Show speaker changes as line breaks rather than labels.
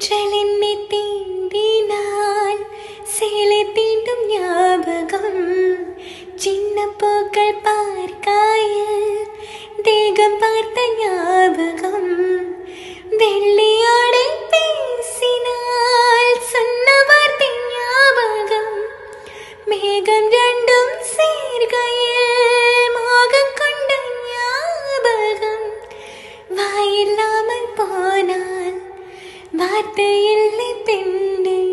தென்றல் என்னை தீண்டினால் சேலை தீண்டும் ஞாபகம். சின்ன பூக்கள் பார்க்காயில் தேகம் பார்த்த ஞாபகம். வெள்ளியாடை பேசினால் சொன்ன வார்த்தை ஞாபகம். மேகம் ரெண்டும் சேர்கையில் மோகம் கொண்ட ஞாபகம். வாயில்லாமல் போனால் வார்த்தை இல்லை பெண்ணே.